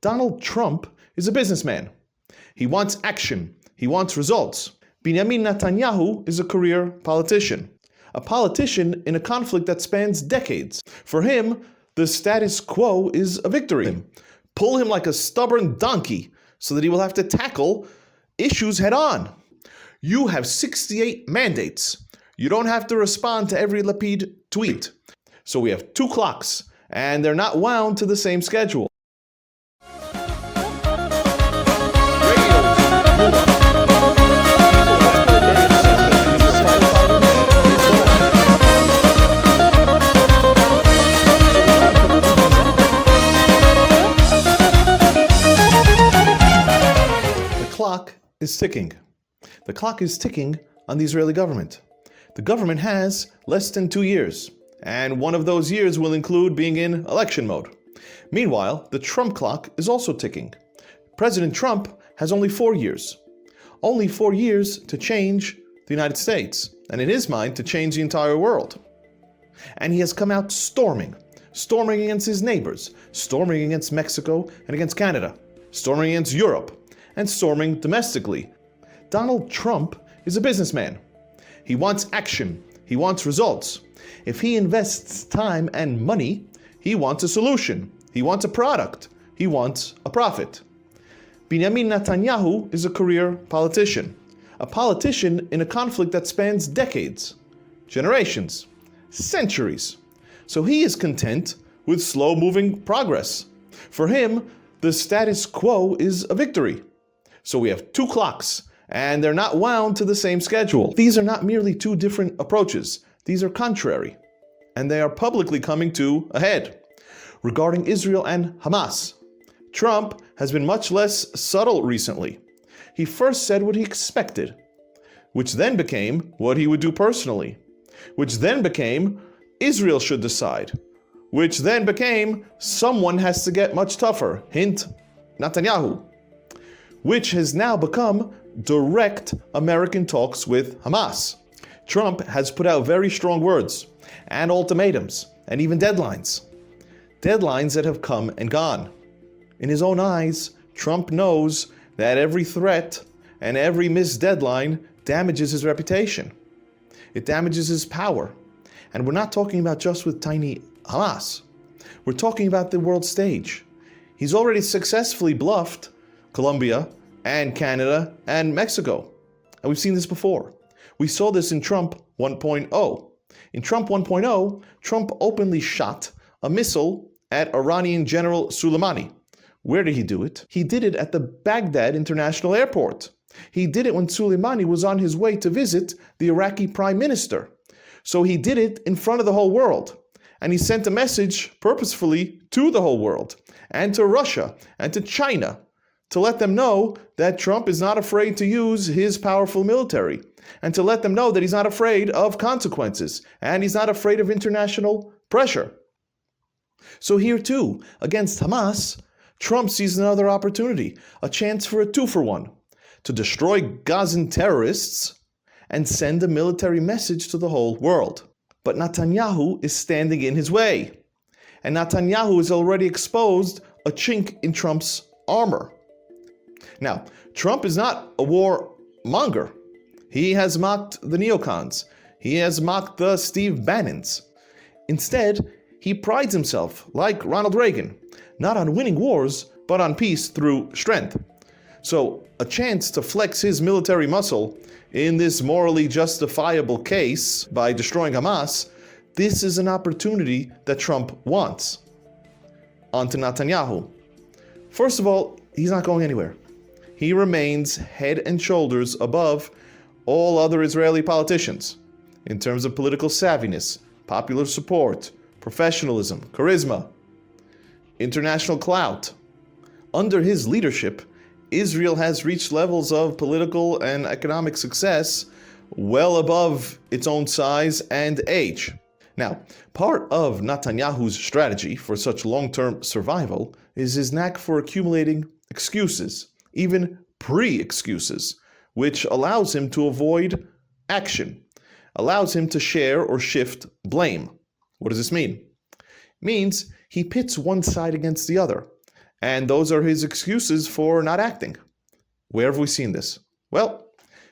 Donald Trump is a businessman. He wants action. He wants results. Benjamin Netanyahu is a career politician. A politician in a conflict that spans decades. For him, the status quo is a victory. Pull him like a stubborn donkey so that he will have to tackle issues head on. You have 68 mandates. You don't have to respond to every Lapid tweet. So we have 2 clocks, and they're not wound to the same schedule. The clock is ticking. The clock is ticking on the Israeli government. The government has less than 2 years, and one of those years will include being in election mode. Meanwhile, the Trump clock is also ticking. President Trump has only 4 years. Only 4 years to change the United States, and in his mind, to change the entire world. And he has come out storming against his neighbors, storming against Mexico and against Canada, storming against Europe, and storming domestically. Donald Trump is a businessman. He wants action. He wants results. If he invests time and money, he wants a solution. He wants a product. He wants a profit. Benjamin Netanyahu is a career politician. A politician in a conflict that spans decades, generations, centuries. So he is content with slow-moving progress. For him, the status quo is a victory. So we have 2 clocks, and they're not wound to the same schedule. These are not merely 2 different approaches. These are contrary, and they are publicly coming to a head. Regarding Israel and Hamas, Trump has been much less subtle recently. He first said what he expected, which then became what he would do personally, which then became Israel should decide, which then became someone has to get much tougher, hint Netanyahu, which has now become direct American talks with Hamas. Trump has put out very strong words and ultimatums and even deadlines. Deadlines that have come and gone. In his own eyes, Trump knows that every threat and every missed deadline damages his reputation. It damages his power. And we're not talking about just with tiny Hamas. We're talking about the world stage. He's already successfully bluffed Colombia and Canada and Mexico. And we've seen this before. We saw this in Trump 1.0. In Trump 1.0, Trump openly shot a missile at Iranian General Soleimani. Where did he do it? He did it at the Baghdad International Airport. He did it when Soleimani was on his way to visit the Iraqi Prime Minister. So he did it in front of the whole world. And he sent a message purposefully to the whole world and to Russia and to China to let them know that Trump is not afraid to use his powerful military and to let them know that he's not afraid of consequences and he's not afraid of international pressure. So here too, against Hamas, Trump sees another opportunity, a chance for a 2-for-1, to destroy Gazan terrorists and send a military message to the whole world. But Netanyahu is standing in his way. And Netanyahu has already exposed a chink in Trump's armor. Now, Trump is not a warmonger. He has mocked the neocons. He has mocked the Steve Bannons. Instead, he prides himself, like Ronald Reagan, not on winning wars, but on peace through strength. So, a chance to flex his military muscle in this morally justifiable case by destroying Hamas, this is an opportunity that Trump wants. On to Netanyahu. First of all, he's not going anywhere. He remains head and shoulders above all other Israeli politicians in terms of political savviness, popular support, professionalism, charisma, international clout. Under his leadership, Israel has reached levels of political and economic success well above its own size and age. Now, part of Netanyahu's strategy for such long-term survival is his knack for accumulating excuses, even pre-excuses, which allows him to avoid action, allows him to share or shift blame. What does this mean? It means he pits one side against the other, And those are his excuses for not acting. Where have we seen this? Well,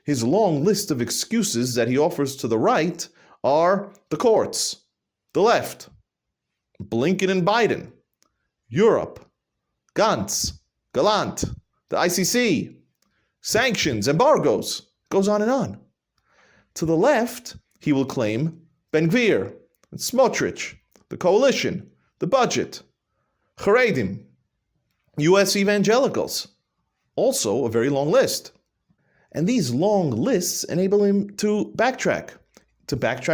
his long list of excuses that he offers to the right are the courts, the left, Blinken and Biden, Europe, Gantz, Gallant, the ICC, sanctions, embargoes, goes on and on. To the left, he will claim Ben-Gvir and Smotrich, the coalition, the budget, Haredim, U.S. evangelicals. Also a very long list. And these long lists enable him to backtrack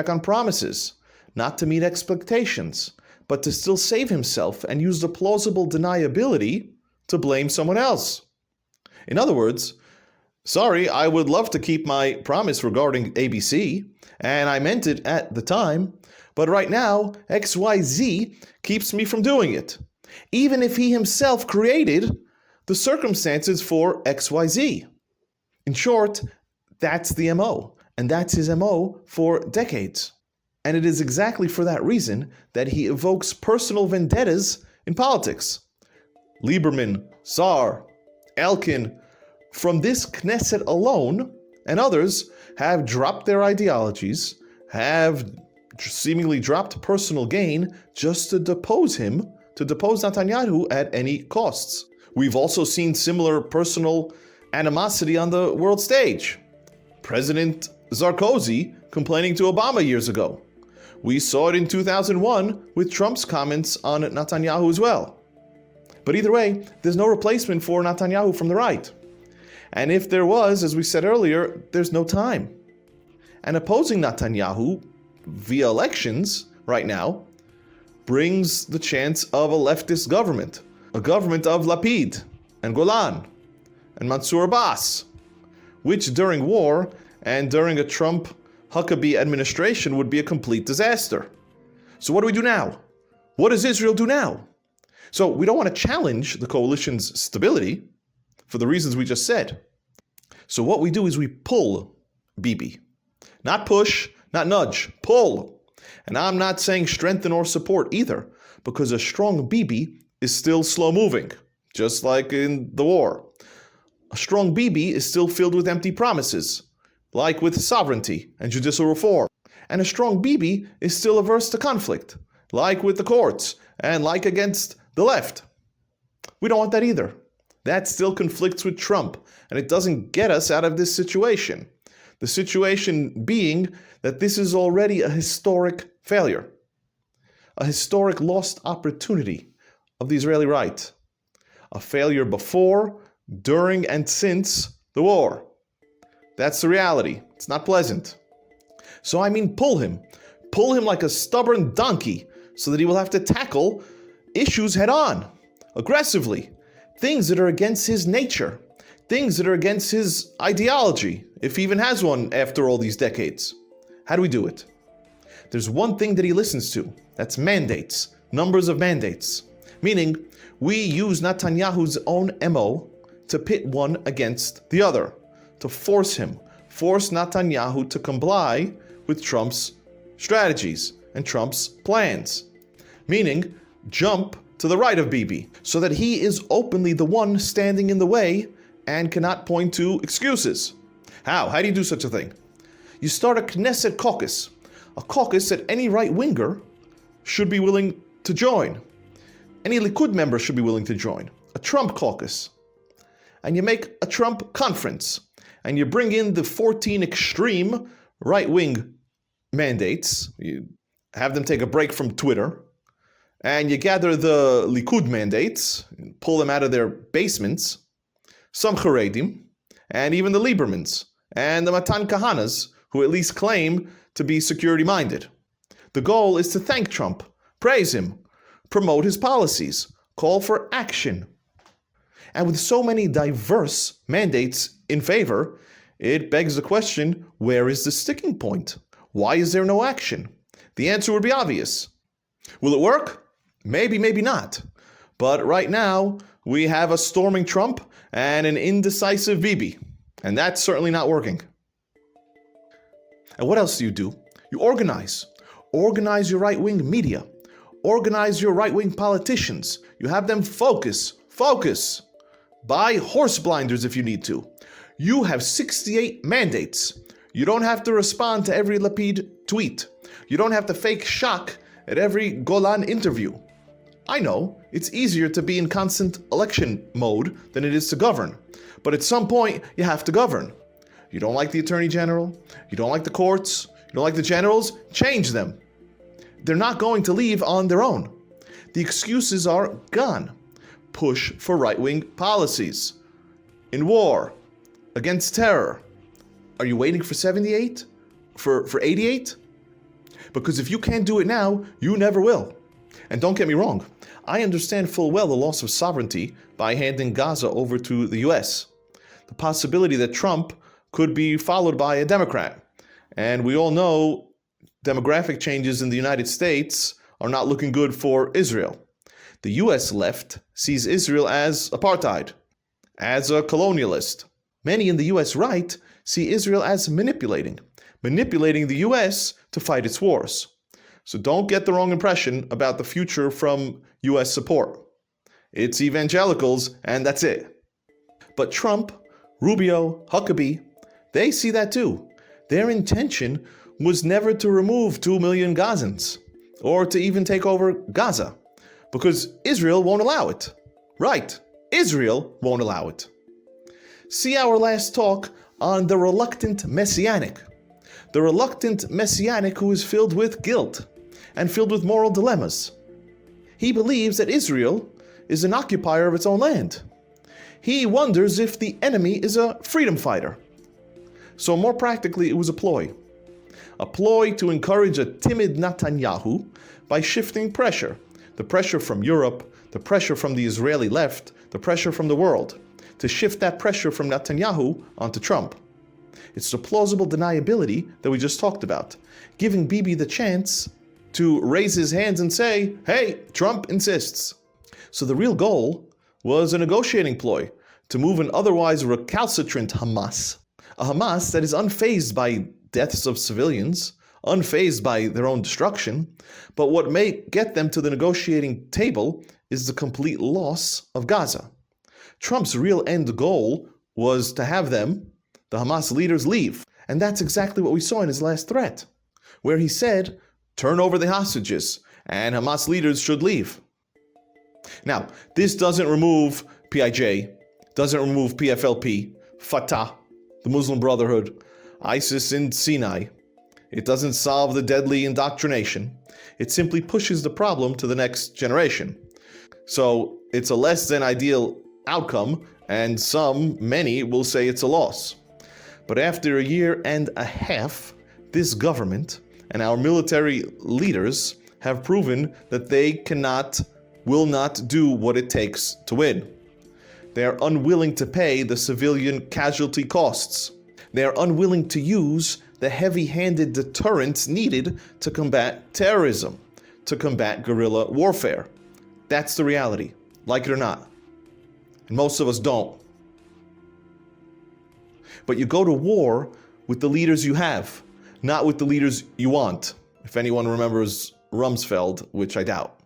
on promises, not to meet expectations, but to still save himself and use the plausible deniability to blame someone else. In other words, sorry, I would love to keep my promise regarding ABC, and I meant it at the time, but right now, XYZ keeps me from doing it, even if he himself created the circumstances for XYZ. In short, that's the MO, and that's his MO for decades. And it is exactly for that reason that he evokes personal vendettas in politics. Lieberman, Saar, Elkin, from this Knesset alone, and others have dropped their ideologies, have seemingly dropped personal gain just to depose him, to depose Netanyahu at any costs. We've also seen similar personal animosity on the world stage. President Sarkozy complaining to Obama years ago. We saw it in 2001 with Trump's comments on Netanyahu as well. But either way, there's no replacement for Netanyahu from the right. And if there was, as we said earlier, there's no time. And opposing Netanyahu via elections right now brings the chance of a leftist government, a government of Lapid and Golan and Mansour Abbas, which during war and during a Trump-Huckabee administration would be a complete disaster. So what do we do now? What does Israel do now? So we don't want to challenge the coalition's stability for the reasons we just said. So what we do is we pull Bibi. Not push, not nudge, pull. And I'm not saying strengthen or support either, because a strong Bibi is still slow moving, just like in the war. A strong Bibi is still filled with empty promises, like with sovereignty and judicial reform. And a strong Bibi is still averse to conflict, like with the courts and like against the left. We don't want that either. That still conflicts with Trump, and it doesn't get us out of this situation. The situation being that this is already a historic failure, a historic lost opportunity of the Israeli right, a failure before, during, and since the war. That's the reality. It's not pleasant. So I mean pull him like a stubborn donkey so that he will have to tackle issues head on, aggressively, things that are against his nature, things that are against his ideology, if he even has one after all these decades. How do we do it? There's one thing that he listens to, that's mandates, numbers of mandates, meaning we use Netanyahu's own MO to pit one against the other, to force Netanyahu to comply with Trump's strategies and Trump's plans, meaning jump to the right of Bibi, so that he is openly the one standing in the way and cannot point to excuses. How? How do you do such a thing? You start a Knesset caucus, a caucus that any right-winger should be willing to join. Any Likud member should be willing to join. A Trump caucus. And you make a Trump conference. And you bring in the 14 extreme right-wing mandates. You have them take a break from Twitter. And you gather the Likud mandates, pull them out of their basements, some Haredim, and even the Liebermans, and the Matan Kahanas, who at least claim to be security-minded. The goal is to thank Trump, praise him, promote his policies, call for action. And with so many diverse mandates in favor, it begs the question, where is the sticking point? Why is there no action? The answer would be obvious. Will it work? Maybe, maybe not. But right now, we have a storming Trump and an indecisive Bibi. And that's certainly not working. And what else do? You organize. Organize your right-wing media. Organize your right-wing politicians. You have them focus Focus. Buy horse blinders if you need to. You have 68 mandates. You don't have to respond to every Lapid tweet. You don't have to fake shock at every Golan interview. I know, it's easier to be in constant election mode than it is to govern. But at some point, you have to govern. You don't like the Attorney General? You don't like the courts? You don't like the generals? Change them. They're not going to leave on their own. The excuses are gone. Push for right-wing policies. In war. Against terror. Are you waiting for 78? For 88? Because if you can't do it now, you never will. And don't get me wrong, I understand full well the loss of sovereignty by handing Gaza over to the US. The possibility that Trump could be followed by a Democrat. And we all know demographic changes in the United States are not looking good for Israel. The US left sees Israel as apartheid, as a colonialist. Many in the US right see Israel as manipulating the US to fight its wars. So don't get the wrong impression about the future from US support. It's evangelicals and that's it. But Trump, Rubio, Huckabee, they see that too. Their intention was never to remove 2 million Gazans or to even take over Gaza because Israel won't allow it. Right, Israel won't allow it. See our last talk on the reluctant messianic. The reluctant messianic who is filled with guilt and filled with moral dilemmas. He believes that Israel is an occupier of its own land. He wonders if the enemy is a freedom fighter. So more practically, it was a ploy. A ploy to encourage a timid Netanyahu by shifting pressure. The pressure from Europe, the pressure from the Israeli left, the pressure from the world. To shift that pressure from Netanyahu onto Trump. It's the plausible deniability that we just talked about, giving Bibi the chance to raise his hands and say, hey, Trump insists. So the real goal was a negotiating ploy to move an otherwise recalcitrant Hamas, a Hamas that is unfazed by deaths of civilians, unfazed by their own destruction, but what may get them to the negotiating table is the complete loss of Gaza. Trump's real end goal was to have them, the Hamas leaders, leave. And that's exactly what we saw in his last threat, where he said, turn over the hostages, and Hamas leaders should leave. Now, this doesn't remove PIJ, doesn't remove PFLP, Fatah, the Muslim Brotherhood, ISIS in Sinai. It doesn't solve the deadly indoctrination. It simply pushes the problem to the next generation. So it's a less than ideal outcome, and many will say it's a loss. But after a year and a half, this government and our military leaders have proven that they will not do what it takes to win. They are unwilling to pay the civilian casualty costs. They are unwilling to use the heavy-handed deterrents needed to combat terrorism, to combat guerrilla warfare. That's the reality, like it or not. And most of us don't. But you go to war with the leaders you have, not with the leaders you want. If anyone remembers Rumsfeld, which I doubt.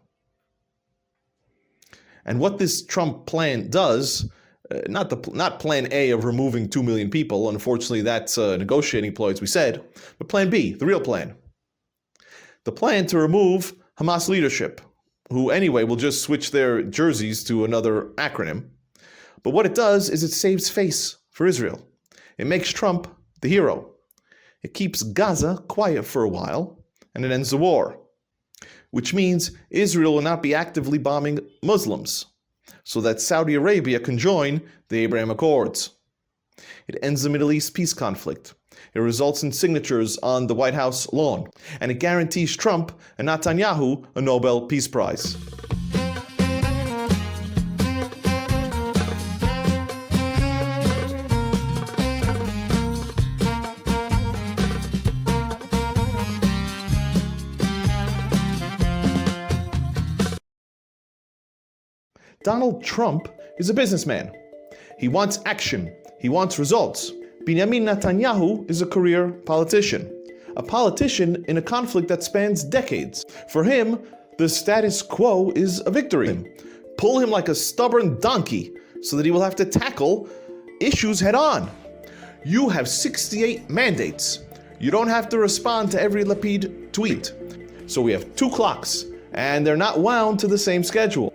And what this Trump plan does, not plan A of removing 2 million people, unfortunately that's a negotiating ploy as we said, but plan B, the real plan. The plan to remove Hamas leadership, who anyway will just switch their jerseys to another acronym. But what it does is it saves face for Israel. It makes Trump the hero. It keeps Gaza quiet for a while, and it ends the war. Which means Israel will not be actively bombing Muslims, so that Saudi Arabia can join the Abraham Accords. It ends the Middle East peace conflict. It results in signatures on the White House lawn, and it guarantees Trump and Netanyahu a Nobel Peace Prize. Donald Trump is a businessman. He wants action. He wants results. Benjamin Netanyahu is a career politician. A politician in a conflict that spans decades. For him, the status quo is a victory. pull him like a stubborn donkey so that he will have to tackle issues head on. You have 68 mandates. You don't have to respond to every Lapid tweet. So we have 2 clocks, and they're not wound to the same schedule.